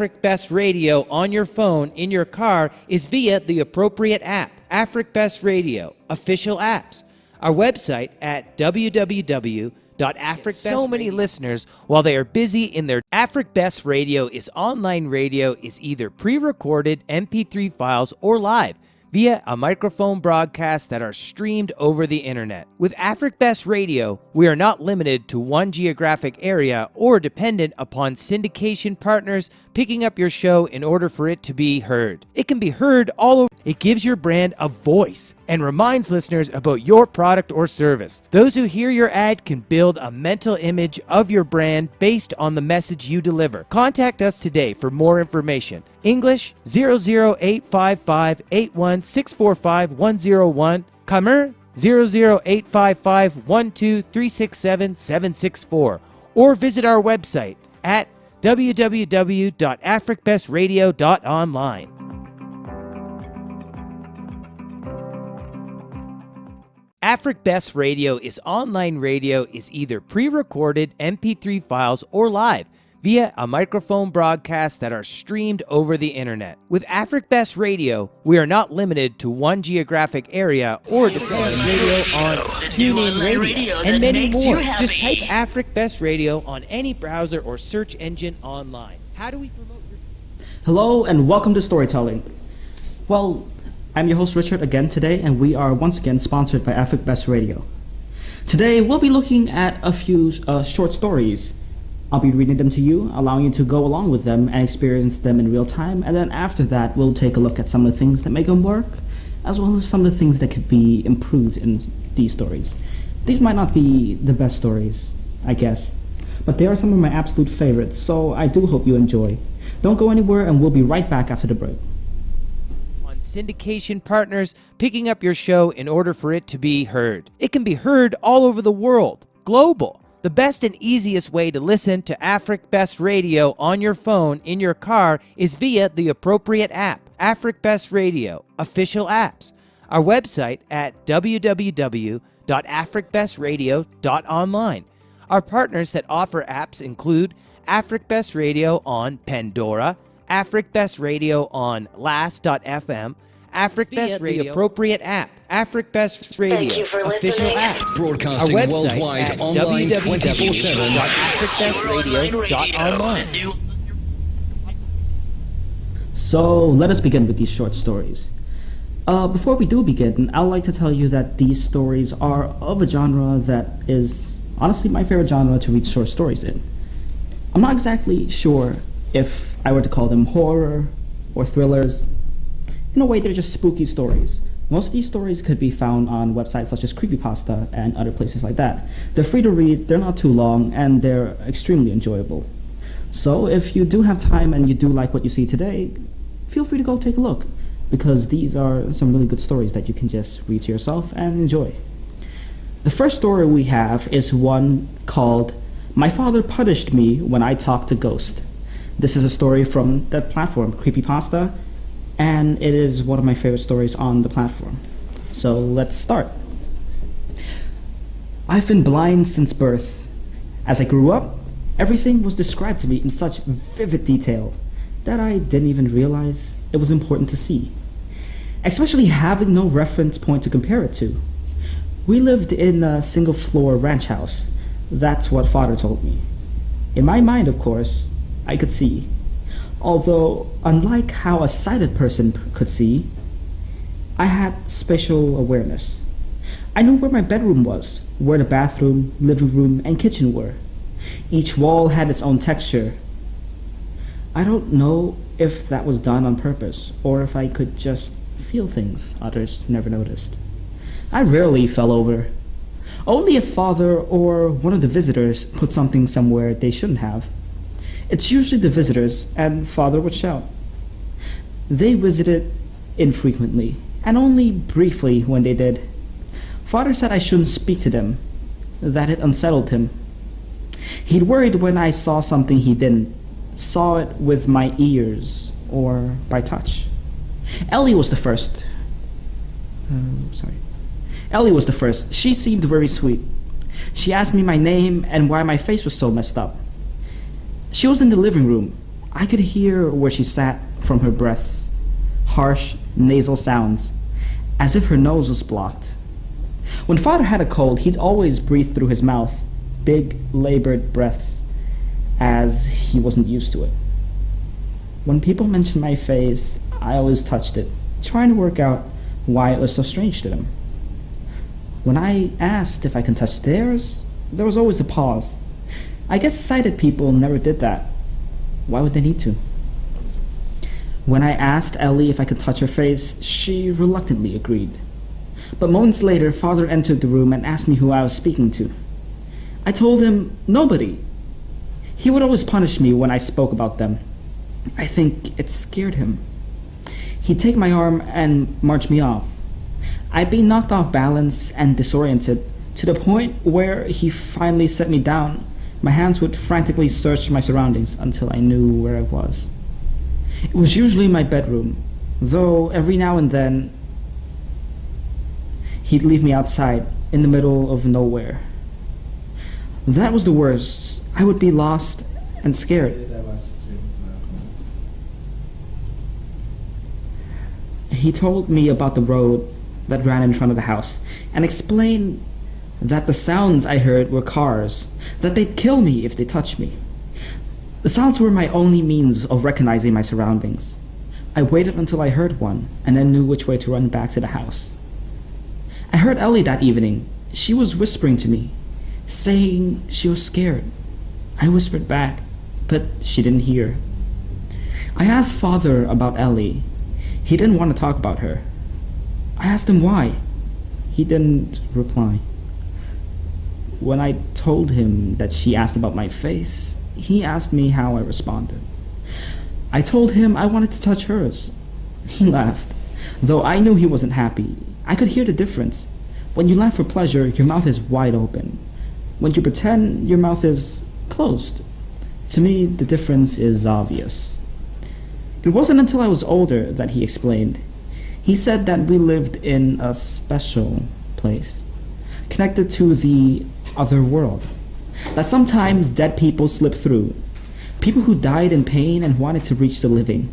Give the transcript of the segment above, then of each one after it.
Afrik Best Radio on your phone in your car is via the appropriate app, Afrik Best Radio, official apps. Our website at www.africbest. So many listeners, while they are busy in their Afrik Best Radio is online radio is either pre-recorded MP3 files or live via a microphone broadcast that are streamed over the internet. With Afrik Best Radio, we are not limited to one geographic area or dependent upon syndication partners picking up your show in order for it to be heard. It can be heard all over. It gives your brand a voice and reminds listeners about your product or service. Those who hear your ad can build a mental image of your brand based on the message you deliver. Contact us today for more information. English 00855 81 101. Khmer 00855 12367 764. Or visit our website at www.africbestradio.online. Afrik Best Radio is online radio is either pre-recorded MP3 files or live via a microphone broadcast that are streamed over the internet. With Afrik Best Radio, we are not limited to one geographic area or dependent radio on TuneIn Radio and many more. Just type Afrik Best Radio on any browser or search engine online. How do we promote your... Hello and welcome to Storytelling. Well, I'm your host Richard again today, and we are once again sponsored by Afrik Best Radio. Today we'll be looking at a few short stories. I'll be reading them to you, allowing you to go along with them and experience them in real time, and then after that we'll take a look at some of the things that make them work, as well as some of the things that could be improved in these stories. These might not be the best stories, I guess, but they are some of my absolute favorites, so I do hope you enjoy. Don't go anywhere, and we'll be right back after the break. Syndication partners picking up your show in order for it to be heard. It can be heard all over the world, global. The best and easiest way to listen to Afrik Best Radio on your phone in your car is via the appropriate app, Afrik Best Radio, official apps. Our website at www.africbestradio.online. Our partners that offer apps include Afrik Best Radio on Pandora, Afrik Best Radio on Last.fm, Afrik Best Radio, the appropriate app, Afrik Best Radio, Thank you for official listening. apps. Broadcasting our website worldwide, at online, 24/7. www.africbestradio.online. So let us begin with these short stories. Before we do begin, I'd like to tell you that these stories are of a genre that is honestly my favorite genre to read short stories in. I'm not exactly sure if I were to call them horror or thrillers. In a way, they're just spooky stories. Most of these stories could be found on websites such as Creepypasta and other places like that. They're free to read, they're not too long, and they're extremely enjoyable. So if you do have time and you do like what you see today, feel free to go take a look, because these are some really good stories that you can just read to yourself and enjoy. The first story we have is one called My Father Punished Me When I Talked to Ghosts. This is a story from that platform, Creepypasta, and it is one of my favorite stories on the platform. So let's start. I've been blind since birth. As I grew up, everything was described to me in such vivid detail that I didn't even realize it was important to see, especially having no reference point to compare it to. We lived in a single-floor ranch house. That's what Father told me. In my mind, of course, I could see. Although, unlike how a sighted person could see, I had spatial awareness. I knew where my bedroom was, where the bathroom, living room, and kitchen were. Each wall had its own texture. I don't know if that was done on purpose, or if I could just feel things others never noticed. I rarely fell over. Only if Father or one of the visitors put something somewhere they shouldn't have. It's usually the visitors, and Father would shout. They visited infrequently, and only briefly when they did. Father said I shouldn't speak to them, that it unsettled him. He'd worried when I saw something he didn't, saw it with my ears or by touch. Ellie was the first. Ellie was the first. She seemed very sweet. She asked me my name and why my face was so messed up. She was in the living room. I could hear where she sat from her breaths, harsh nasal sounds, as if her nose was blocked. When Father had a cold, he'd always breathe through his mouth, big, labored breaths, as he wasn't used to it. When people mentioned my face, I always touched it, trying to work out why it was so strange to them. When I asked if I could touch theirs, there was always a pause. I guess sighted people never did that. Why would they need to? When I asked Ellie if I could touch her face, she reluctantly agreed. But moments later, Father entered the room and asked me who I was speaking to. I told him, nobody. He would always punish me when I spoke about them. I think it scared him. He'd take my arm and march me off. I'd be knocked off balance and disoriented to the point where he finally set me down. My hands would frantically search my surroundings until I knew where I was. It was usually my bedroom, though every now and then he'd leave me outside in the middle of nowhere. That was the worst. I would be lost and scared. He told me about the road that ran in front of the house and explained that the sounds I heard were cars, that they'd kill me if they touched me. The sounds were my only means of recognizing my surroundings. I waited until I heard one and then knew which way to run back to the house. I heard Ellie that evening. She was whispering to me, saying she was scared. I whispered back, but she didn't hear. I asked Father about Ellie. He didn't want to talk about her. I asked him why. He didn't reply. When I told him that she asked about my face, he asked me how I responded. I told him I wanted to touch hers. He laughed, though I knew he wasn't happy. I could hear the difference. When you laugh for pleasure, your mouth is wide open. When you pretend, your mouth is closed. To me, the difference is obvious. It wasn't until I was older that he explained. He said that we lived in a special place, connected to the other world, that sometimes dead people slip through, people who died in pain and wanted to reach the living.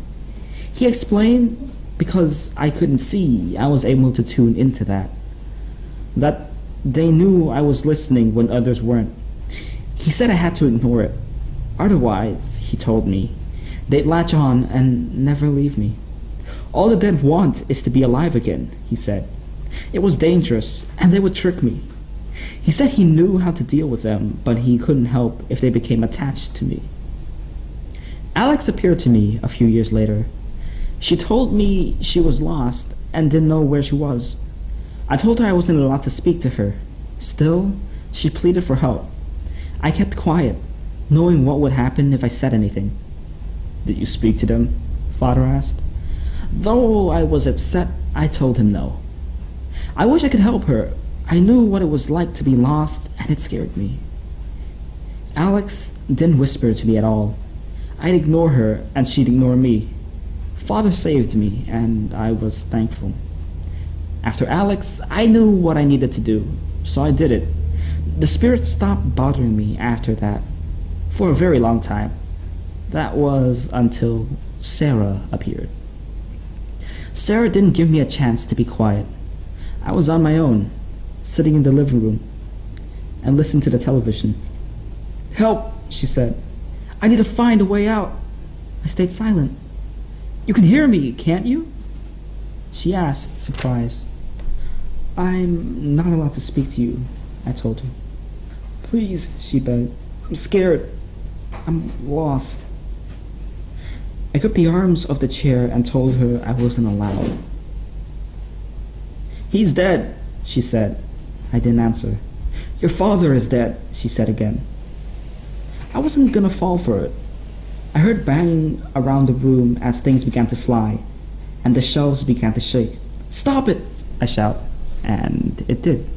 He explained because I couldn't see, I was able to tune into that they knew I was listening when others weren't. He said I had to ignore it. Otherwise, he told me, they'd latch on and never leave me. All the dead want is to be alive again, he said. It was dangerous, and they would trick me. He said he knew how to deal with them, but he couldn't help if they became attached to me. Alex appeared to me a few years later. She told me she was lost and didn't know where she was. I told her I wasn't allowed to speak to her. Still, she pleaded for help. I kept quiet, knowing what would happen if I said anything. Did you speak to them? Father asked. Though I was upset, I told him no. I wish I could help her. I knew what it was like to be lost, and it scared me. Alex didn't whisper to me at all. I'd ignore her, and she'd ignore me. Father saved me, and I was thankful. After Alex, I knew what I needed to do, so I did it. The spirit stopped bothering me after that, for a very long time. That was until Sarah appeared. Sarah didn't give me a chance to be quiet. I was on my own, sitting in the living room, and listened to the television. Help, she said. I need to find a way out. I stayed silent. You can hear me, can't you? She asked, surprised. I'm not allowed to speak to you, I told her. Please, she begged. I'm scared. I'm lost. I gripped the arms of the chair and told her I wasn't allowed. He's dead, she said. I didn't answer. Your father is dead, she said again. I wasn't gonna fall for it. I heard banging around the room as things began to fly, and the shelves began to shake. Stop it, I shouted, and it did.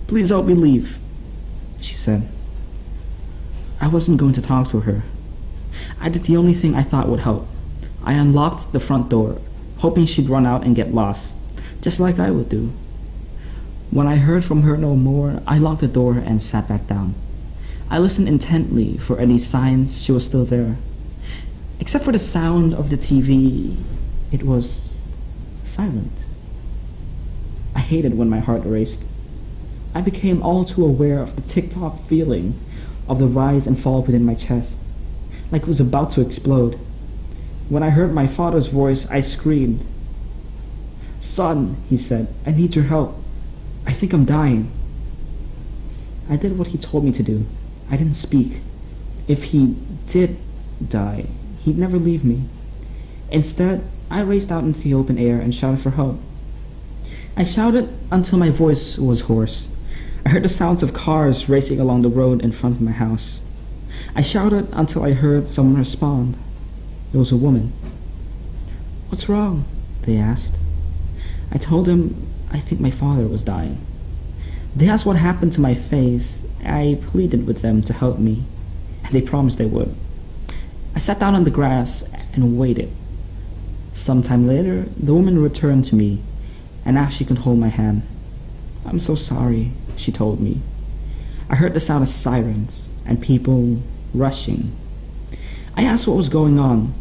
Please help me leave, she said. I wasn't going to talk to her. I did the only thing I thought would help. I unlocked the front door, hoping she'd run out and get lost, just like I would do. When I heard from her no more, I locked the door and sat back down. I listened intently for any signs she was still there. Except for the sound of the TV, it was silent. I hated when my heart raced. I became all too aware of the tick-tock feeling of the rise and fall within my chest, like it was about to explode. When I heard my father's voice, I screamed. "Son," he said, "I need your help. I think I'm dying." I did what he told me to do. I didn't speak. If he did die, he'd never leave me. Instead, I raced out into the open air and shouted for help. I shouted until my voice was hoarse. I heard the sounds of cars racing along the road in front of my house. I shouted until I heard someone respond. It was a woman. "What's wrong?" they asked. I told them I think my father was dying. They asked what happened to my face. I pleaded with them to help me, and they promised they would. I sat down on the grass and waited. Sometime later, the woman returned to me and asked if she could hold my hand. "I'm so sorry," she told me. I heard the sound of sirens and people rushing. I asked what was going on.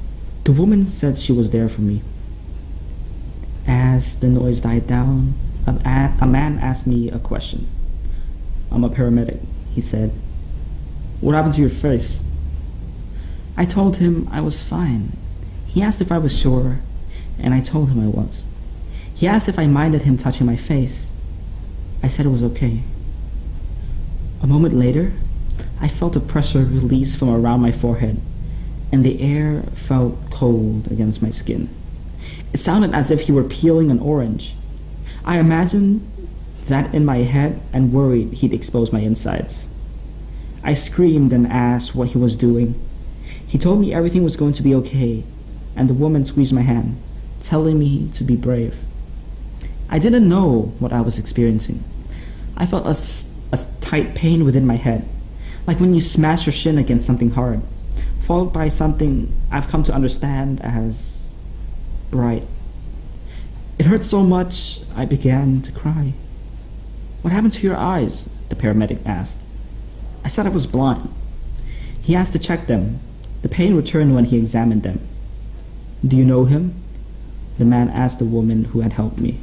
The woman said she was there for me. As the noise died down, a man asked me a question. "I'm a paramedic," he said. "What happened to your face?" I told him I was fine. He asked if I was sure, and I told him I was. He asked if I minded him touching my face. I said it was okay. A moment later, I felt a pressure release from around my forehead, and the air felt cold against my skin. It sounded as if he were peeling an orange. I imagined that in my head and worried he'd expose my insides. I screamed and asked what he was doing. He told me everything was going to be okay, and the woman squeezed my hand, telling me to be brave. I didn't know what I was experiencing. I felt a tight pain within my head, like when you smash your shin against something hard, followed by something I've come to understand as bright. It hurt so much, I began to cry. "What happened to your eyes?" the paramedic asked. I said I was blind. He asked to check them. The pain returned when he examined them. "Do you know him?" the man asked the woman who had helped me.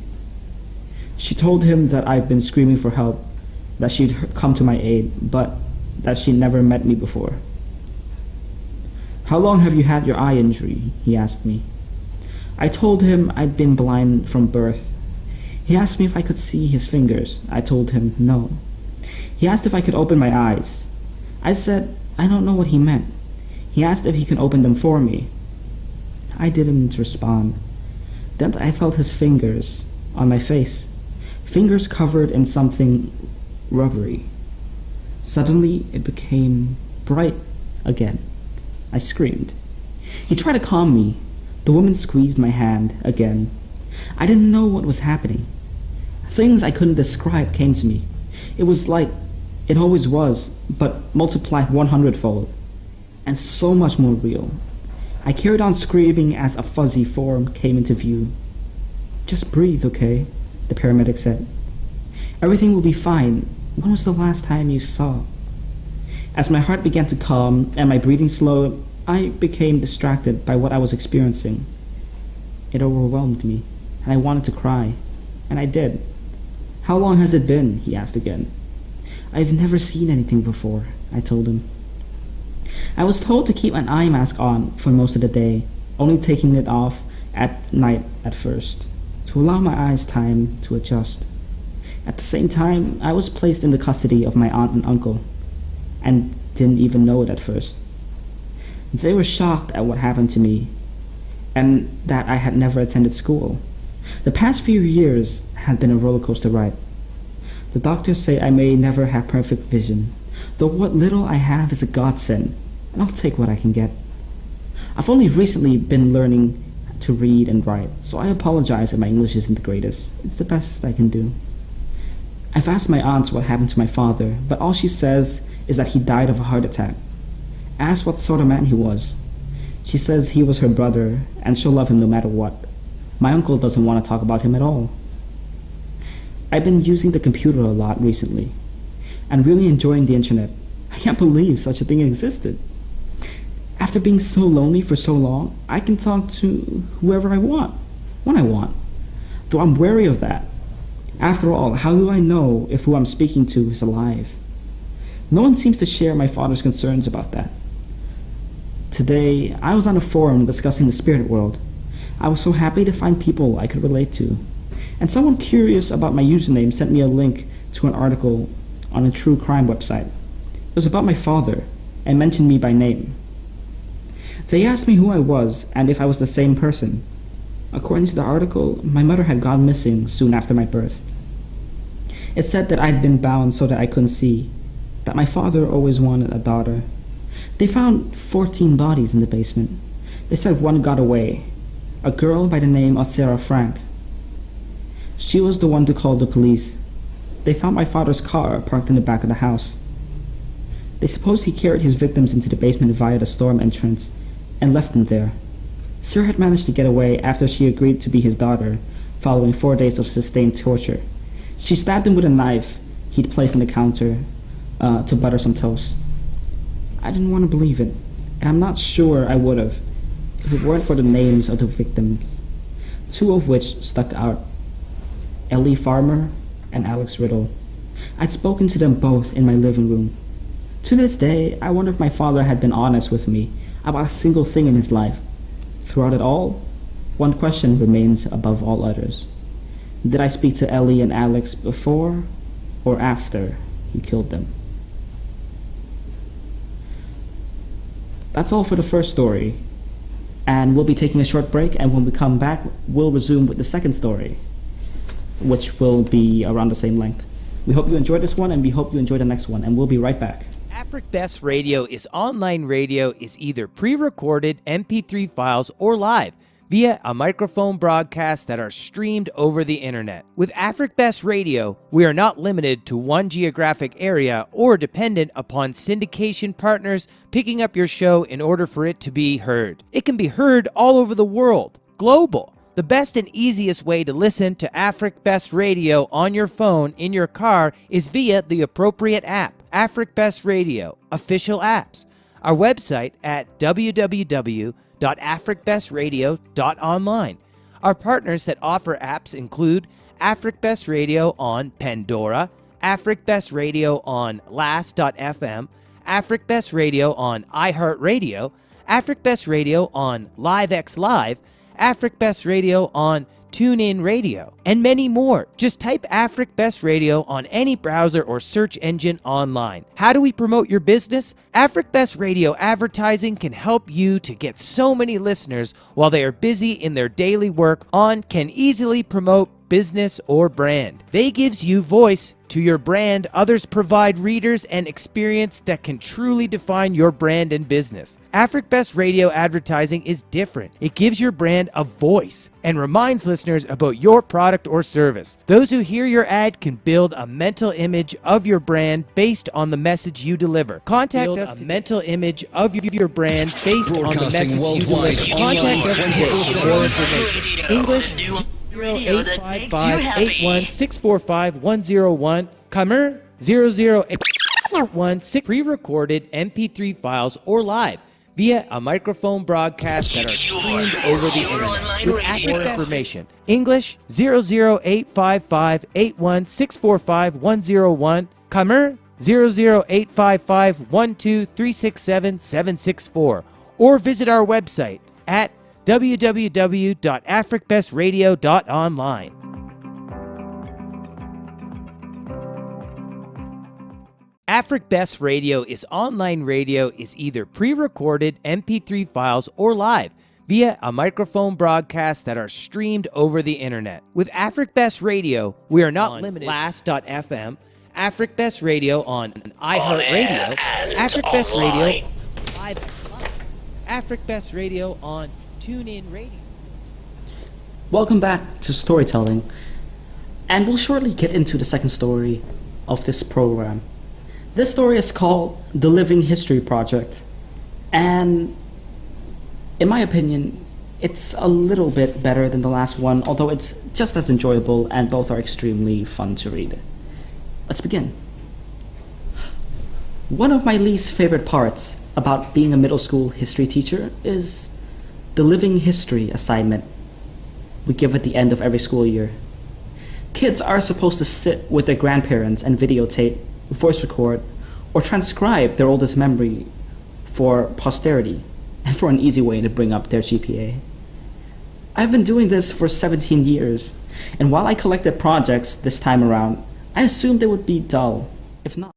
She told him that I'd been screaming for help, that she'd come to my aid, but that she'd never met me before. "How long have you had your eye injury?" he asked me. I told him I'd been blind from birth. He asked me if I could see his fingers. I told him no. He asked if I could open my eyes. I said I don't know what he meant. He asked if he could open them for me. I didn't respond. Then I felt his fingers on my face, fingers covered in something rubbery. Suddenly it became bright again. I screamed. He tried to calm me. The woman squeezed my hand again. I didn't know what was happening. Things I couldn't describe came to me. It was like it always was, but multiplied 100-fold, and so much more real. I carried on screaming as a fuzzy form came into view. "Just breathe, okay?" the paramedic said. "Everything will be fine. When was the last time you saw?" As my heart began to calm and my breathing slowed, I became distracted by what I was experiencing. It overwhelmed me, and I wanted to cry, and I did. "How long has it been?" he asked again. "I've never seen anything before," I told him. I was told to keep an eye mask on for most of the day, only taking it off at night at first, to allow my eyes time to adjust. At the same time, I was placed in the custody of my aunt and uncle, and didn't even know it at first. They were shocked at what happened to me, and that I had never attended school. The past few years had been a roller coaster ride. The doctors say I may never have perfect vision, though what little I have is a godsend, and I'll take what I can get. I've only recently been learning to read and write, so I apologize if my English isn't the greatest. It's the best I can do. I've asked my aunt what happened to my father, but all she says is that he died of a heart attack. I asked what sort of man he was. She says he was her brother, and she'll love him no matter what. My uncle doesn't want to talk about him at all. I've been using the computer a lot recently, and really enjoying the internet. I can't believe such a thing existed. After being so lonely for so long, I can talk to whoever I want, when I want. Though I'm wary of that. After all, how do I know if who I'm speaking to is alive? No one seems to share my father's concerns about that. Today, I was on a forum discussing the spirit world. I was so happy to find people I could relate to. And someone curious about my username sent me a link to an article on a true crime website. It was about my father and mentioned me by name. They asked me who I was and if I was the same person. According to the article, my mother had gone missing soon after my birth. It said that I'd been bound so that I couldn't see, that my father always wanted a daughter. They found 14 bodies in the basement. They said one got away, a girl by the name of Sarah Frank. She was the one to call the police. They found my father's car parked in the back of the house. They supposed he carried his victims into the basement via the storm entrance and left them there. Sarah had managed to get away after she agreed to be his daughter, following 4 days of sustained torture. She stabbed him with a knife he'd placed on the counter to butter some toast. I didn't want to believe it, and I'm not sure I would have if it weren't for the names of the victims, two of which stuck out: Ellie Farmer and Alex Riddle. I'd spoken to them both in my living room. To this day, I wonder if my father had been honest with me about a single thing in his life. Throughout it all, one question remains above all others. Did I speak to Ellie and Alex before or after he killed them? That's all for the first story. And we'll be taking a short break, and when we come back, we'll resume with the second story, which will be around the same length. We hope you enjoyed this one, and we hope you enjoy the next one, and we'll be right back. Afrik Best Radio is online radio is either pre-recorded MP3 files or live via a microphone broadcast that are streamed over the internet. With Afrik Best Radio, we are not limited to one geographic area or dependent upon syndication partners picking up your show in order for it to be heard. It can be heard all over the world, global. The best and easiest way to listen to Afrik Best Radio on your phone in your car is via the appropriate app, Afrik Best Radio, official apps. Our website at www.africbestradio.online. Our partners that offer apps include Afrik Best Radio on Pandora, Afrik Best Radio on Last.fm, Afrik Best Radio on iHeartRadio, Afrik Best Radio on LiveX Live, Afrik Best Radio on TuneIn Radio, and many more. Just type Afrik Best Radio on any browser or search engine online. How do we promote your business? Afrik Best Radio advertising can help you to get so many listeners while they are busy in their daily work on can easily promote business or brand. They gives you voice to your brand. Others provide readers and experience that can truly define your brand and business. Afrik Best Radio advertising is different. It gives your brand a voice and reminds listeners about your product or service. Those who hear your ad can build a mental image of your brand based on the message you deliver. Contact us a mental image of your brand based on the message you deliver. Contact us today for more information. English 0855-81645-101, Kamer 00816, pre-recorded MP3 files or live via a microphone broadcast that are streamed over the internet with accurate information. English 00855-81645-101, Kamer 00855-12367-764, or visit our website at www.africbestradio.online. Afrik Best Radio is online radio is either pre-recorded MP3 files or live via a microphone broadcast that are streamed over the internet. With Afrik Best Radio, we are not limited. Last.fm, Afrik Best Radio on iHeartRadio, Afrik Best Radio live, Afrik Best Radio on TuneIn Radio. Welcome back to Storytelling, and we'll shortly get into the second story of this program. This story is called The Living History Project, and in my opinion, it's a little bit better than the last one, although it's just as enjoyable and both are extremely fun to read. Let's begin. One of my least favorite parts about being a middle school history teacher is the living history assignment we give at the end of every school year. Kids are supposed to sit with their grandparents and videotape, voice record, or transcribe their oldest memory for posterity and for an easy way to bring up their GPA. I've been doing this for 17 years, and while I collected projects this time around, I assumed they would be dull, if not.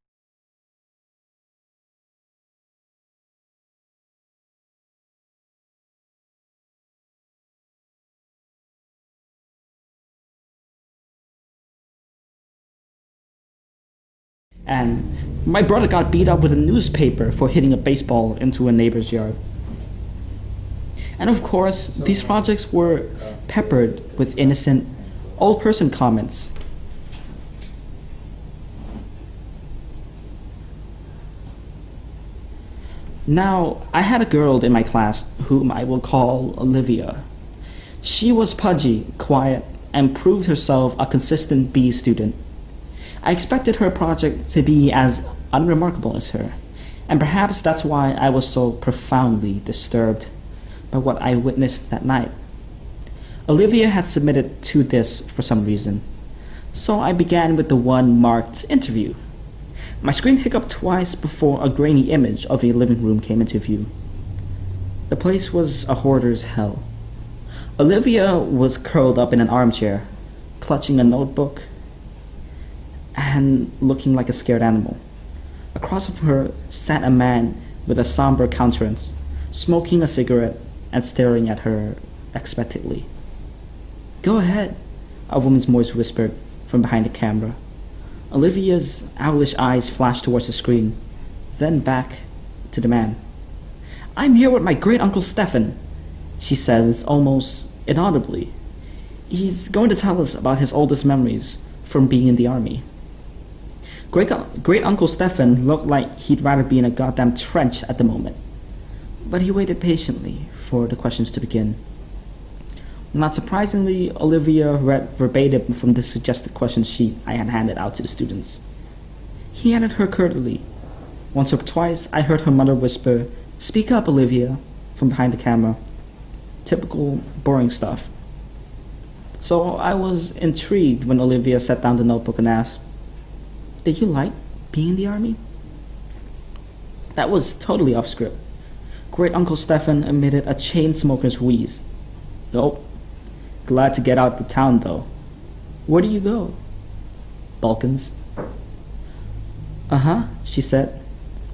And my brother got beat up with a newspaper for hitting a baseball into a neighbor's yard. And of course, these projects were peppered with innocent old person comments. Now, I had a girl in my class whom I will call Olivia. She was pudgy, quiet, and proved herself a consistent B student. I expected her project to be as unremarkable as her, and perhaps that's why I was so profoundly disturbed by what I witnessed that night. Olivia had submitted to this for some reason, so I began with the one marked interview. My screen hiccuped twice before a grainy image of a living room came into view. The place was a hoarder's hell. Olivia was curled up in an armchair, clutching a notebook and looking like a scared animal. Across from her sat a man with a somber countenance, smoking a cigarette and staring at her expectantly. "Go ahead," a woman's voice whispered from behind the camera. Olivia's owlish eyes flashed towards the screen, then back to the man. "I'm here with my great-uncle Stefan," she says almost inaudibly. "He's going to tell us about his oldest memories from being in the army." Great-uncle Stefan looked like he'd rather be in a goddamn trench at the moment, but he waited patiently for the questions to begin. Not surprisingly, Olivia read verbatim from the suggested question sheet I had handed out to the students. He handed her courteously. Once or twice, I heard her mother whisper, "Speak up, Olivia," from behind the camera. Typical boring stuff. So I was intrigued when Olivia set down the notebook and asked, "Did you like being in the army?" That was totally off script. Great-uncle Stefan emitted a chain smoker's wheeze. "Nope. Glad to get out of town, though." "Where do you go?" "Balkans." "Uh-huh," she said.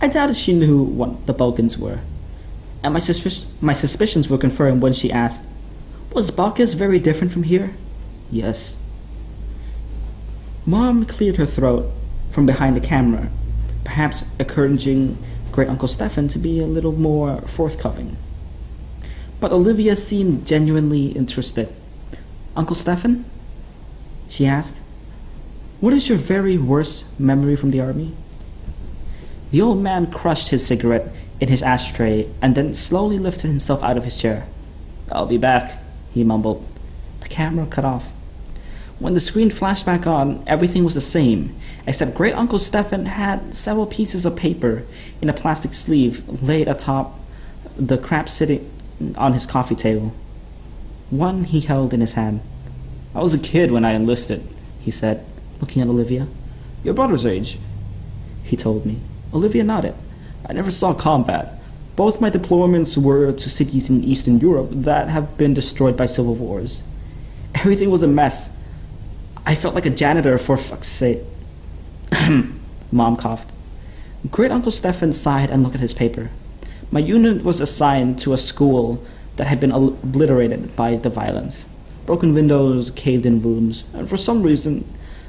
I doubted she knew what the Balkans were, and my suspicions were confirmed when she asked, "Was Balkans very different from here?" "Yes." Mom cleared her throat from behind the camera, perhaps encouraging Great-uncle Stefan to be a little more forthcoming. But Olivia seemed genuinely interested. "Uncle Stefan?" she asked. "What is your very worst memory from the army?" The old man crushed his cigarette in his ashtray and then slowly lifted himself out of his chair. "I'll be back," he mumbled. The camera cut off. When the screen flashed back on, everything was the same, except Great-uncle Stefan had several pieces of paper in a plastic sleeve laid atop the crap sitting on his coffee table. One he held in his hand. "I was a kid when I enlisted," he said, looking at Olivia. "Your brother's age," he told me. Olivia nodded. "I never saw combat. Both my deployments were to cities in Eastern Europe that have been destroyed by civil wars. Everything was a mess. I felt like a janitor, for fuck's sake." Mom coughed. Great-uncle Stefan sighed and looked at his paper. "My unit was assigned to a school that had been obliterated by the violence. Broken windows, caved-in rooms, and for some reason,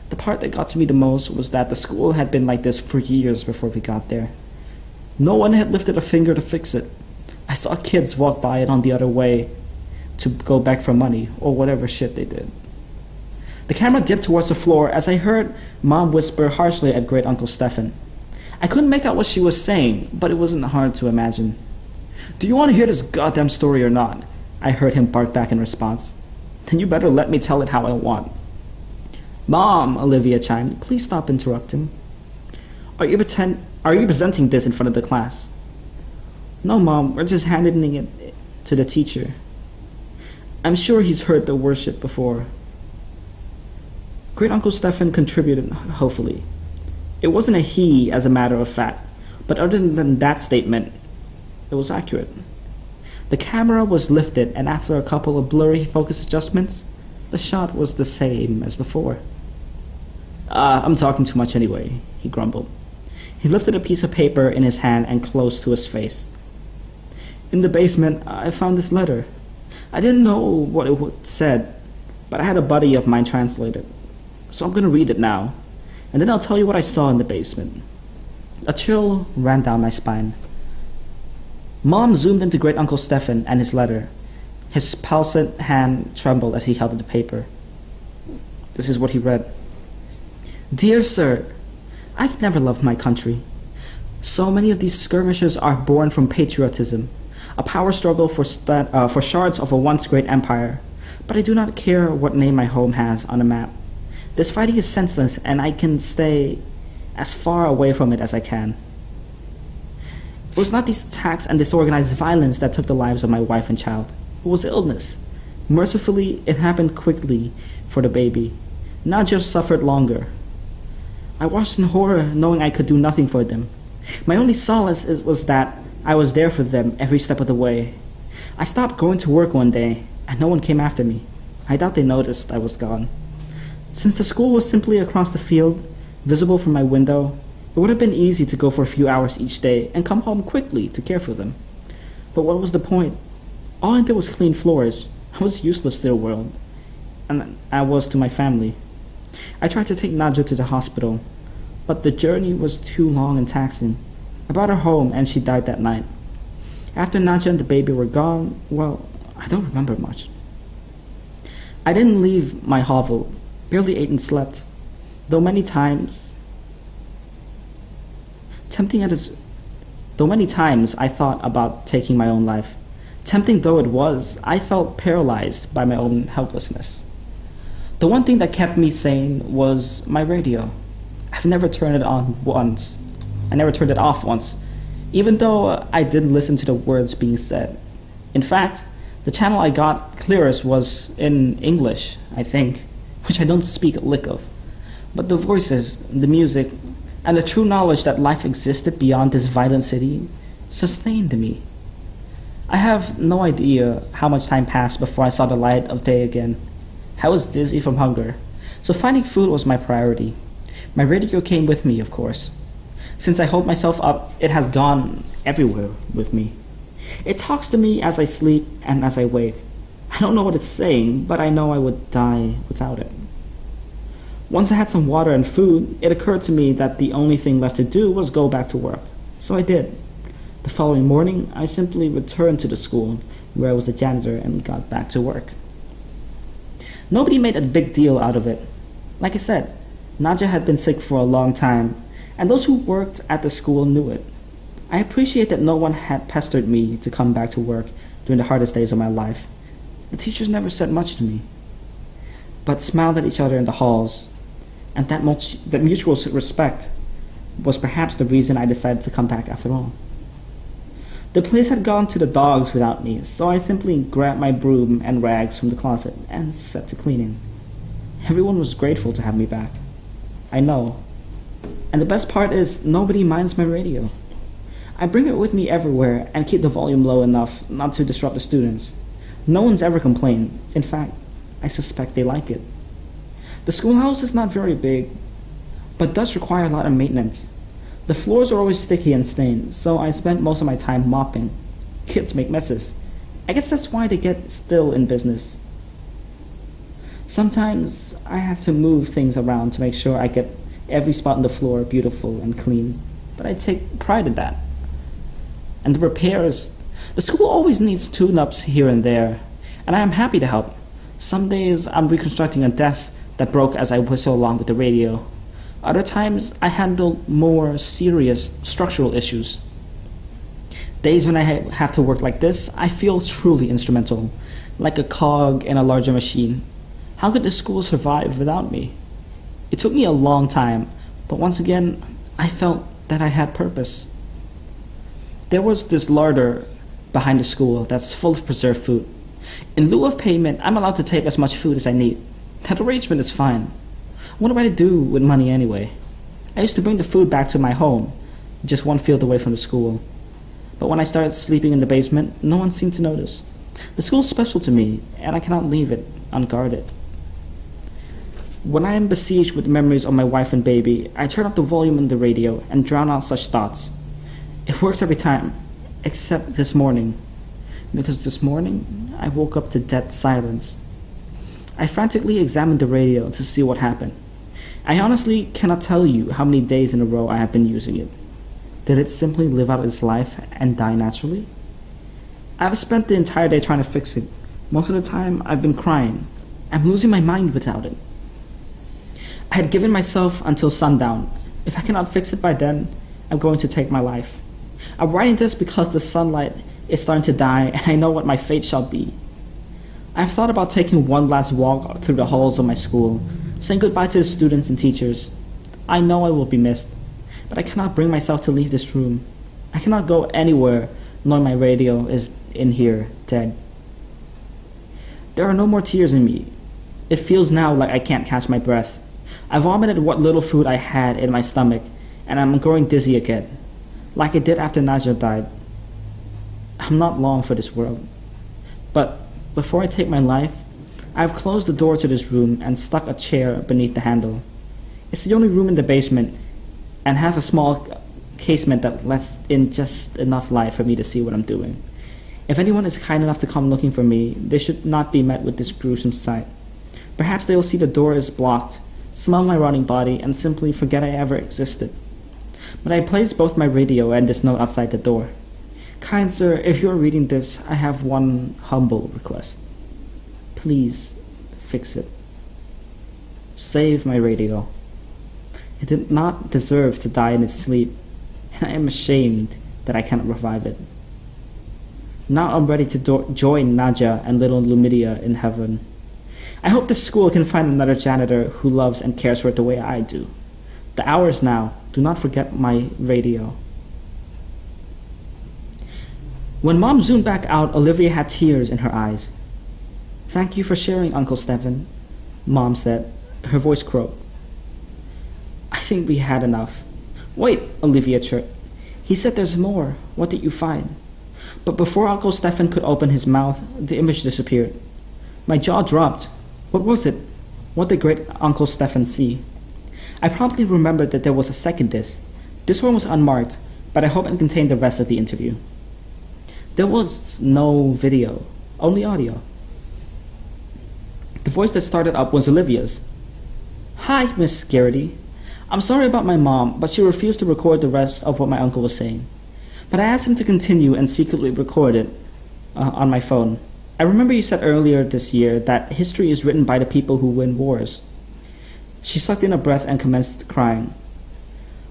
the part that got to me the most was that the school had been like this for years before we got there. No one had lifted a finger to fix it. I saw kids walk by it on the other way to go back for money, or whatever shit they did." The camera dipped towards the floor as I heard Mom whisper harshly at Great-uncle Stefan. I couldn't make out what she was saying, but it wasn't hard to imagine. "Do you want to hear this goddamn story or not?" I heard him bark back in response. "Then you better let me tell it how I want." "Mom," Olivia chimed, "please stop interrupting. Are you presenting this in front of the class?" No, Mom, we're just handing it to the teacher. I'm sure he's heard the worship before. Great Uncle Stefan contributed hopefully. It wasn't a he, as a matter of fact, but other than that statement, it was accurate. The camera was lifted, and after a couple of blurry focus adjustments, the shot was the same as before. I'm talking too much anyway, he grumbled. He lifted a piece of paper in his hand and close to his face. In the basement, I found this letter. I didn't know what it said, but I had a buddy of mine translate it. So I'm going to read it now, and then I'll tell you what I saw in the basement. A chill ran down my spine. Mom zoomed into Great Uncle Stefan and his letter. His palsied hand trembled as he held the paper. This is what he read. Dear Sir, I've never loved my country. So many of these skirmishes are born from patriotism, a power struggle for shards of a once great empire. But I do not care what name my home has on a map. This fighting is senseless, and I can stay as far away from it as I can. It was not these attacks and disorganized violence that took the lives of my wife and child. It was illness. Mercifully, it happened quickly for the baby. Nadja suffered longer. I watched in horror, knowing I could do nothing for them. My only solace was that I was there for them every step of the way. I stopped going to work one day, and no one came after me. I doubt they noticed I was gone. Since the school was simply across the field, visible from my window, it would have been easy to go for a few hours each day and come home quickly to care for them. But what was the point? All I did was clean floors. I was useless to the world, and I was to my family. I tried to take Nadja to the hospital, but the journey was too long and taxing. I brought her home, and she died that night. After Nadja and the baby were gone, well, I don't remember much. I didn't leave my hovel, barely ate and slept, though many times I thought about taking my own life. Tempting though it was, I felt paralyzed by my own helplessness. The one thing that kept me sane was my radio. I've never turned it on once. I never turned it off once, even though I did listen to the words being said. In fact, the channel I got clearest was in English, I think, which I don't speak a lick of. But the voices, the music, and the true knowledge that life existed beyond this violent city sustained me. I have no idea how much time passed before I saw the light of day again. I was dizzy from hunger, so finding food was my priority. My radio came with me, of course. Since I hold myself up, it has gone everywhere with me. It talks to me as I sleep and as I wake. I don't know what it's saying, but I know I would die without it. Once I had some water and food, it occurred to me that the only thing left to do was go back to work. So I did. The following morning, I simply returned to the school where I was a janitor and got back to work. Nobody made a big deal out of it. Like I said, Nadja had been sick for a long time, and those who worked at the school knew it. I appreciate that no one had pestered me to come back to work during the hardest days of my life. The teachers never said much to me, but smiled at each other in the halls, and that mutual respect was perhaps the reason I decided to come back after all. The place had gone to the dogs without me, so I simply grabbed my broom and rags from the closet and set to cleaning. Everyone was grateful to have me back. I know. And the best part is, nobody minds my radio. I bring it with me everywhere and keep the volume low enough not to disrupt the students. No one's ever complained. In fact, I suspect they like it. The schoolhouse is not very big, but does require a lot of maintenance. The floors are always sticky and stained, so I spent most of my time mopping. Kids make messes. I guess that's why they get still in business. Sometimes I have to move things around to make sure I get every spot on the floor beautiful and clean, but I take pride in that. And the repairs. The school always needs tune-ups here and there, and I am happy to help. Some days I'm reconstructing a desk that broke as I whistle along with the radio. Other times I handle more serious structural issues. Days when I have to work like this, I feel truly instrumental, like a cog in a larger machine. How could the school survive without me? It took me a long time, but once again, I felt that I had purpose. There was this larder behind the school that's full of preserved food. In lieu of payment, I'm allowed to take as much food as I need. That arrangement is fine. What do I do with money anyway? I used to bring the food back to my home, just one field away from the school. But when I started sleeping in the basement, no one seemed to notice. The school's special to me, and I cannot leave it unguarded. When I am besieged with memories of my wife and baby, I turn up the volume on the radio and drown out such thoughts. It works every time, except this morning. Because this morning, I woke up to dead silence. I frantically examined the radio to see what happened. I honestly cannot tell you how many days in a row I have been using it. Did it simply live out its life and die naturally? I've spent the entire day trying to fix it. Most of the time, I've been crying. I'm losing my mind without it. I had given myself until sundown. If I cannot fix it by then, I'm going to take my life. I'm writing this because the sunlight is starting to die and I know what my fate shall be. I've thought about taking one last walk through the halls of my school, saying goodbye to the students and teachers. I know I will be missed, but I cannot bring myself to leave this room. I cannot go anywhere knowing my radio is in here, dead. There are no more tears in me. It feels now like I can't catch my breath. I vomited what little food I had in my stomach, and I'm growing dizzy again, like I did after Naja died. I'm not long for this world. But before I take my life, I've closed the door to this room and stuck a chair beneath the handle. It's the only room in the basement and has a small casement that lets in just enough light for me to see what I'm doing. If anyone is kind enough to come looking for me, they should not be met with this gruesome sight. Perhaps they will see the door is blocked, smell my rotting body, and simply forget I ever existed. But I placed both my radio and this note outside the door. Kind sir, if you are reading this, I have one humble request. Please fix it. Save my radio. It did not deserve to die in its sleep, and I am ashamed that I cannot revive it. Now I'm ready to join Naja and little Lumidia in heaven. I hope this school can find another janitor who loves and cares for it the way I do. The hour is now. Do not forget my radio. When Mom zoomed back out, Olivia had tears in her eyes. Thank you for sharing, Uncle Stephen, Mom said, her voice croaked. I think we had enough. Wait, Olivia chirped. He said there's more. What did you find? But before Uncle Stephen could open his mouth, the image disappeared. My jaw dropped. What was it? What did great Uncle Stephen see? I promptly remembered that there was a second disc. This one was unmarked, but I hope it contained the rest of the interview. There was no video, only audio. The voice that started up was Olivia's. Hi, Miss Garrity. I'm sorry about my mom, but she refused to record the rest of what my uncle was saying. But I asked him to continue and secretly record it on my phone. I remember you said earlier this year that history is written by the people who win wars. She sucked in a breath and commenced crying.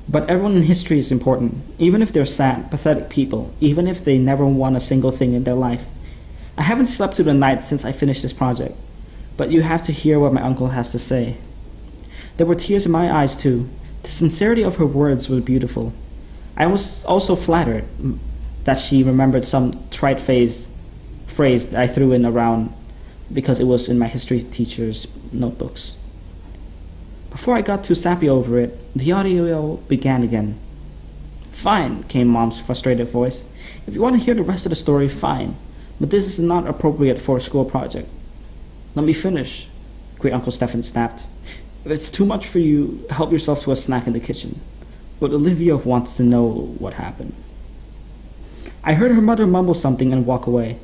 But everyone in history is important, even if they're sad, pathetic people, even if they never won a single thing in their life. I haven't slept through the night since I finished this project, but you have to hear what my uncle has to say. There were tears in my eyes too. The sincerity of her words was beautiful. I was also flattered that she remembered some trite phrase that I threw in around because it was in my history teacher's notebooks. Before I got too sappy over it, the audio began again. Fine, came Mom's frustrated voice. If you want to hear the rest of the story, fine. But this is not appropriate for a school project. Let me finish, great Uncle Stephen snapped. If it's too much for you, help yourself to a snack in the kitchen. But Olivia wants to know what happened. I heard her mother mumble something and walk away.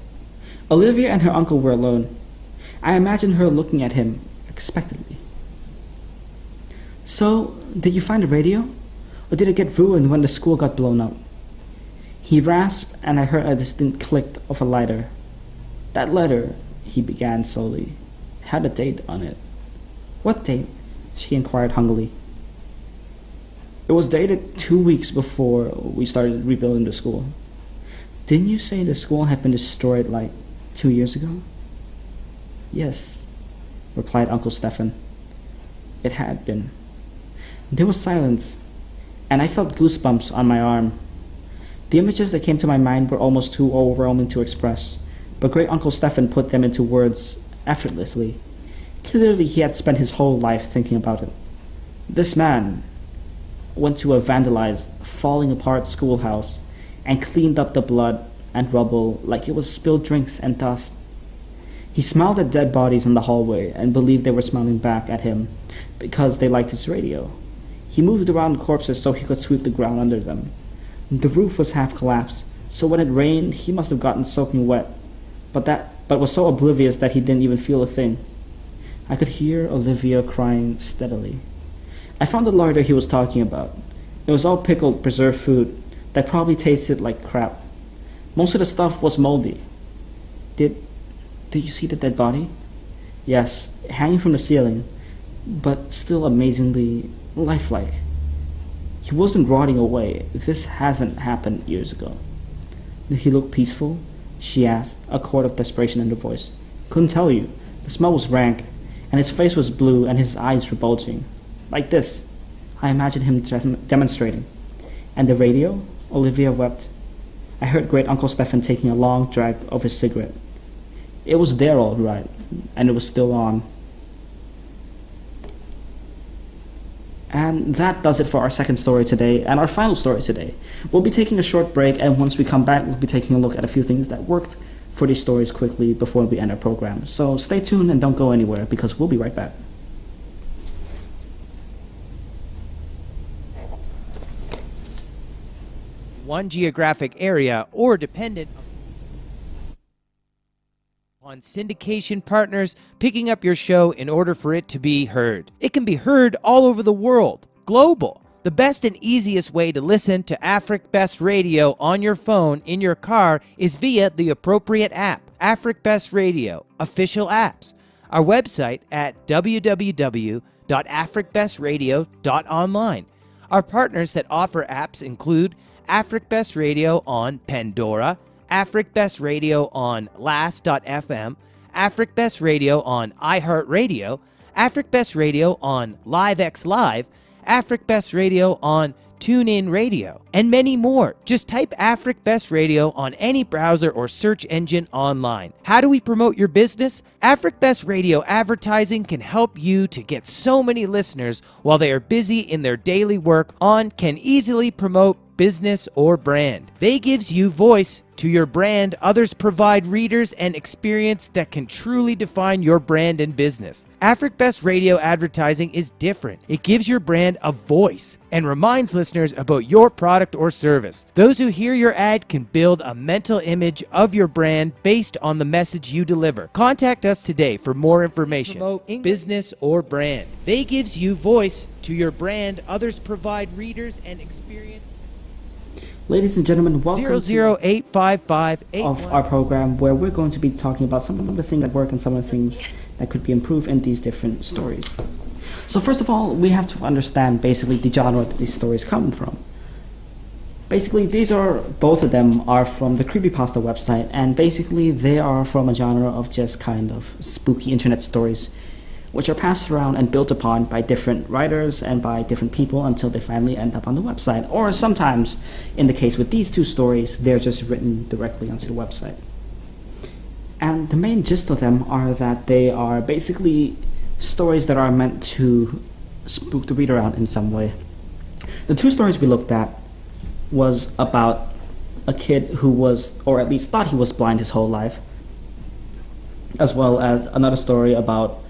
Olivia and her uncle were alone. I imagined her looking at him expectantly. So, did you find the radio? Or did it get ruined when the school got blown up? He rasped, and I heard a distinct click of a lighter. That letter, he began slowly, had a date on it. What date? She inquired hungrily. It was dated 2 weeks before we started rebuilding the school. Didn't you say the school had been destroyed like 2 years ago? Yes, replied Uncle Stephen. It had been. There was silence, and I felt goosebumps on my arm. The images that came to my mind were almost too overwhelming to express, but Great Uncle Stefan put them into words effortlessly. Clearly, he had spent his whole life thinking about it. This man went to a vandalized, falling apart schoolhouse and cleaned up the blood and rubble like it was spilled drinks and dust. He smiled at dead bodies in the hallway and believed they were smiling back at him because they liked his radio. He moved around corpses so he could sweep the ground under them. The roof was half collapsed, so when it rained, he must have gotten soaking wet, but was so oblivious that he didn't even feel a thing. I could hear Olivia crying steadily. I found the larder he was talking about. It was all pickled, preserved food that probably tasted like crap. Most of the stuff was moldy. Did you see the dead body? Yes, hanging from the ceiling, but still amazingly lifelike. He wasn't rotting away. This hasn't happened years ago. Did he look peaceful? She asked, a chord of desperation in her voice. Couldn't tell you. The smell was rank, and his face was blue and his eyes were bulging. Like this. I imagined him demonstrating. And the radio? Olivia wept. I heard Great Uncle Stefan taking a long drag of his cigarette. It was there all right, and it was still on. And that does it for our second story today, and our final story today. We'll be taking a short break, and once we come back, we'll be taking a look at a few things that worked for these stories quickly before we end our program. So stay tuned and don't go anywhere, because we'll be right back. One geographic area or dependent on syndication partners picking up your show in order for it to be heard. It can be heard all over the world, global. The best and easiest way to listen to Afrik Best Radio on your phone in your car is via the appropriate app, Afrik Best Radio, official apps. Our website at www.africbestradio.online. Our partners that offer apps include Afrik Best Radio on Pandora, Afrik Best Radio on Last.fm, Afrik Best Radio on iHeartRadio, Afrik Best Radio on LiveX Live, Afrik Best Radio on TuneIn Radio, and many more. Just type Afrik Best Radio on any browser or search engine online. How do we promote your business? Afrik Best Radio advertising can help you to get so many listeners while they are busy in their daily work on can easily promote business or brand. They gives you voice to your brand. Others provide readers and experience that can truly define your brand and business. Afrik Best Radio advertising is different. It gives your brand a voice and reminds listeners about your product or service. Those who hear your ad can build a mental image of your brand based on the message you deliver. Contact us today for more information. Promote business or brand. They gives you voice to your brand. Others provide readers and experience. Ladies and gentlemen, welcome 00855 of our program, where we're going to be talking about some of the things that work and some of the things that could be improved in these different stories. So first of all, we have to understand basically the genre that these stories come from. Basically, both of them are from the Creepypasta website, and basically they are from a genre of just kind of spooky internet stories, which are passed around and built upon by different writers and by different people until they finally end up on the website. Or sometimes, in the case with these two stories, they're just written directly onto the website. And the main gist of them are that they are basically stories that are meant to spook the reader out in some way. The two stories we looked at was about a kid who was, or at least thought he was, blind his whole life, as well as another story about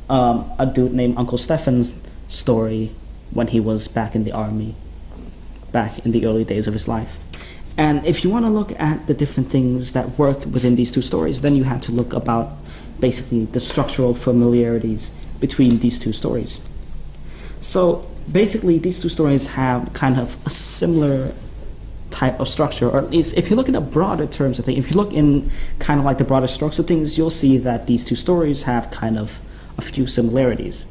a dude named Uncle Stefan's story when he was back in the army, back in the early days of his life. And if you want to look at the different things that work within these two stories, then you have to look about basically the structural familiarities between these two stories. So basically these two stories have kind of a similar type of structure, or at least if you look in the broader terms of things, if you look in kind of like the broader strokes of things, you'll see that these two stories have kind of a few similarities.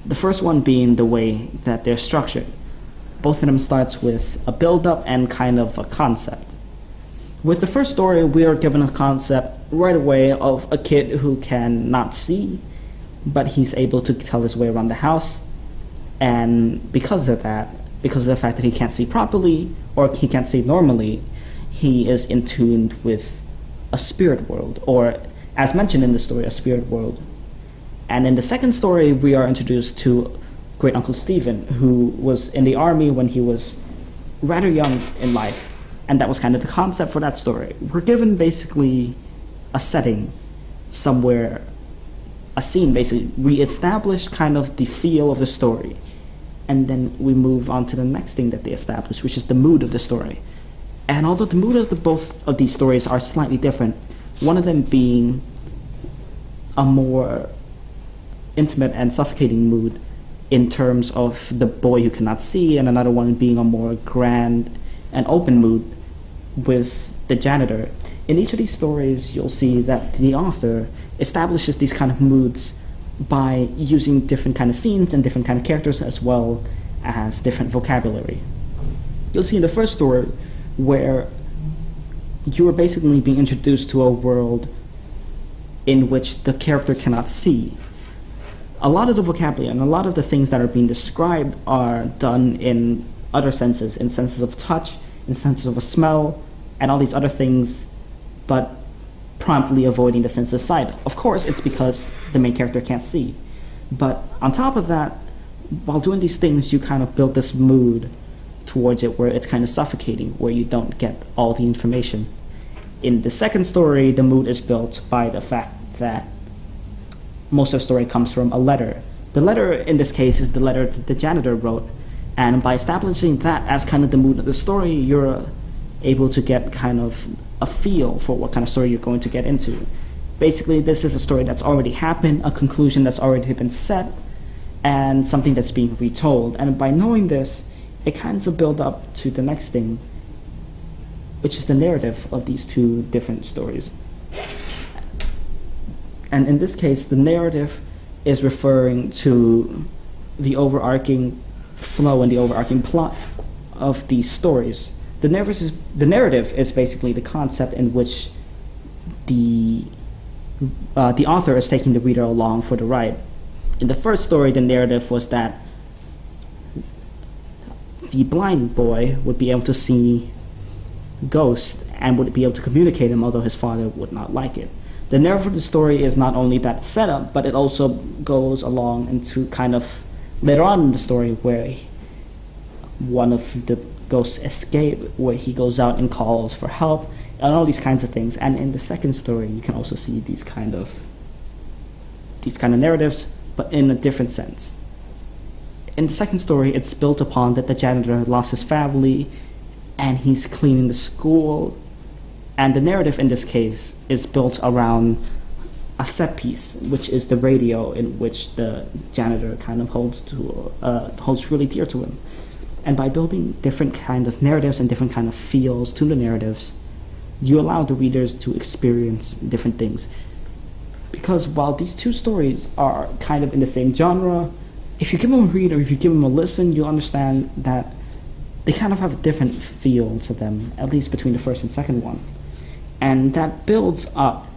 The first one being the way that they're structured. Both of them starts with a build-up and kind of a concept. With the first story, we are given a concept right away of a kid who can not see, but he's able to tell his way around the house, and because of that, because of the fact that he can't see properly, or he can't see normally, he is in tune with a spirit world, or as mentioned in the story, a spirit world. And in the second story, we are introduced to Great Uncle Stephen, who was in the army when he was rather young in life, and that was kind of the concept for that story. We're given basically a setting somewhere, a scene basically. We establish kind of the feel of the story, and then we move on to the next thing that they establish, which is the mood of the story. And although the mood of both of these stories are slightly different, one of them being a more intimate and suffocating mood in terms of the boy who cannot see, and another one being a more grand and open mood with the janitor. In each of these stories, you'll see that the author establishes these kind of moods by using different kind of scenes and different kind of characters, as well as different vocabulary. You'll see in the first story where you are basically being introduced to a world in which the character cannot see. A lot of the vocabulary and a lot of the things that are being described are done in other senses, in senses of touch, in senses of a smell, and all these other things, but promptly avoiding the sense of sight. Of course, it's because the main character can't see. But on top of that, while doing these things, you kind of build this mood towards it where it's kind of suffocating, where you don't get all the information. In the second story, the mood is built by the fact that most of the story comes from a letter. The letter in this case is the letter that the janitor wrote, and by establishing that as kind of the mood of the story, you're able to get kind of a feel for what kind of story you're going to get into. Basically, this is a story that's already happened, a conclusion that's already been set, and something that's being retold. And by knowing this, it kind of builds up to the next thing, which is the narrative of these two different stories. And in this case, the narrative is referring to the overarching flow and the overarching plot of these stories. The narrative is basically the concept in which the author is taking the reader along for the ride. In the first story, the narrative was that the blind boy would be able to see ghosts and would be able to communicate them, although his father would not like it. The narrative of the story is not only that setup, but it also goes along into kind of later on in the story where one of the ghosts escape, where he goes out and calls for help, and all these kinds of things. And in the second story, you can also see these kind of narratives, but in a different sense. In the second story, it's built upon that the janitor lost his family, and he's cleaning the school. And the narrative in this case is built around a set piece, which is the radio, in which the janitor kind of holds really dear to him. And by building different kind of narratives and different kind of feels to the narratives, you allow the readers to experience different things. Because while these two stories are kind of in the same genre, if you give them a read or if you give them a listen, you'll understand that they kind of have a different feel to them, at least between the first and second one. And that builds up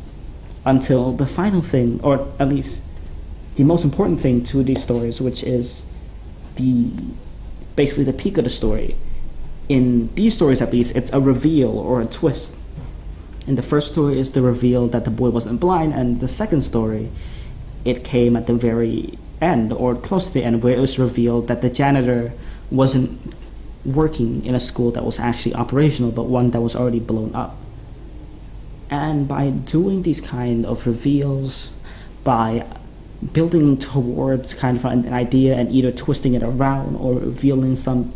until the final thing, or at least the most important thing to these stories, which is basically the peak of the story. In these stories, at least, it's a reveal or a twist. In the first story is the reveal that the boy wasn't blind, and the second story, it came at the very end, or close to the end, where it was revealed that the janitor wasn't working in a school that was actually operational, but one that was already blown up. And by doing these kind of reveals, by building towards kind of an idea and either twisting it around or revealing some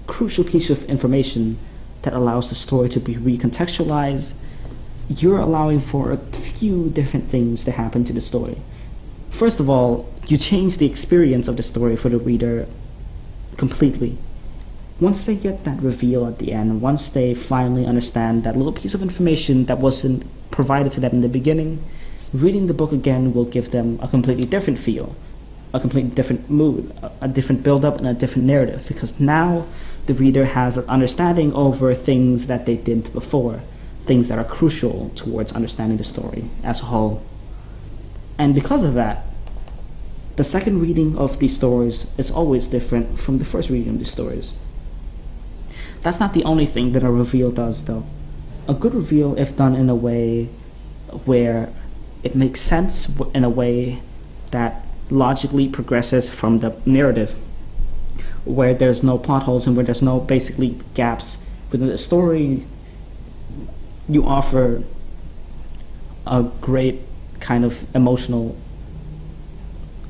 crucial piece of information that allows the story to be recontextualized, you're allowing for a few different things to happen to the story. First of all, you change the experience of the story for the reader completely. Once they get that reveal at the end, once they finally understand that little piece of information that wasn't provided to them in the beginning, reading the book again will give them a completely different feel, a completely different mood, a different build-up, and a different narrative, because now the reader has an understanding over things that they didn't before, things that are crucial towards understanding the story as a whole. And because of that, The second reading of these stories is always different from the first reading of these stories. That's not the only thing that a reveal does, though. A good reveal, if done in a way where it makes sense, in a way that logically progresses from the narrative, where there's no plot holes and where there's no basically gaps within the story, you offer a great kind of emotional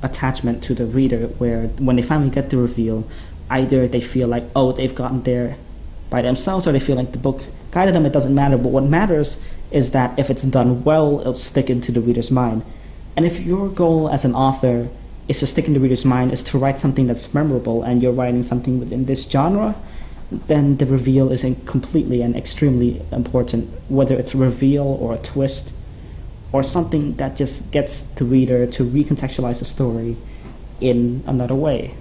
attachment to the reader, where when they finally get the reveal, either they feel like, oh, they've gotten there by themselves, or they feel like the book guided them. It doesn't matter, but what matters is that if it's done well, it'll stick into the reader's mind. And if your goal as an author is to stick in the reader's mind, is to write something that's memorable, and you're writing something within this genre, then the reveal is completely and extremely important, whether it's a reveal or a twist or something that just gets the reader to recontextualize the story in another way.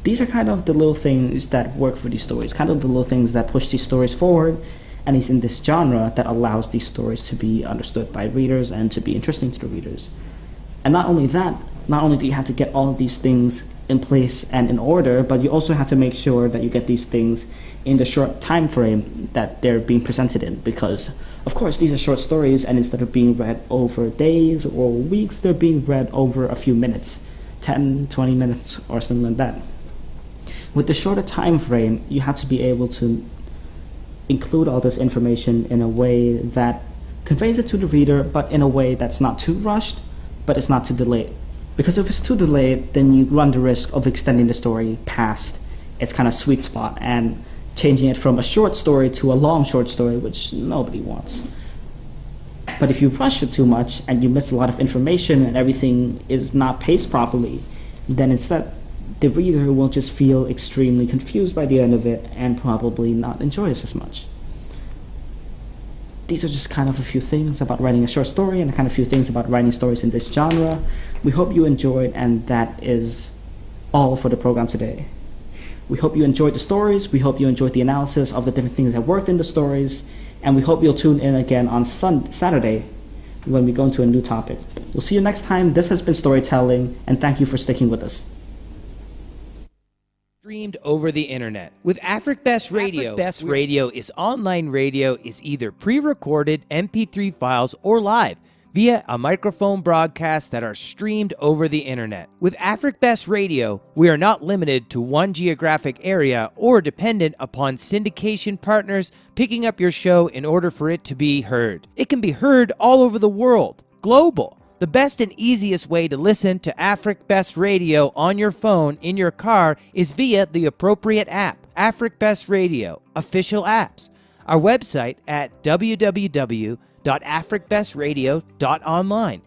These are kind of the little things that work for these stories, kind of the little things that push these stories forward, and it's in this genre that allows these stories to be understood by readers and to be interesting to the readers. And not only that, not only do you have to get all of these things in place and in order, but you also have to make sure that you get these things in the short time frame that they're being presented in, because of course these are short stories, and instead of being read over days or weeks, they're being read over a few minutes, 10, 20 minutes or something like that. With the shorter time frame, you have to be able to include all this information in a way that conveys it to the reader, but in a way that's not too rushed, but it's not too delayed. Because if it's too delayed, then you run the risk of extending the story past its kind of sweet spot and changing it from a short story to a long short story, which nobody wants. But if you rush it too much and you miss a lot of information and everything is not paced properly, then instead the reader will just feel extremely confused by the end of it and probably not enjoy it as much. These are just kind of a few things about writing a short story and a kind of few things about writing stories in this genre. We hope you enjoyed, and that is all for the program today. We hope you enjoyed the stories, we hope you enjoyed the analysis of the different things that worked in the stories, and we hope you'll tune in again on Saturday when we go into a new topic. We'll see you next time. This has been Storytelling, and thank you for sticking with us. Streamed over the internet. With Afrik Best Radio, is online radio is either pre-recorded MP3 files or live via a microphone broadcast that are streamed over the internet. With Afrik Best Radio, we are not limited to one geographic area or dependent upon syndication partners picking up your show in order for it to be heard. It can be heard all over the world, global. The best and easiest way to listen to Afrik Best Radio on your phone in your car is via the appropriate app, Afrik Best Radio, official apps. Our website at www.africbestradio.online.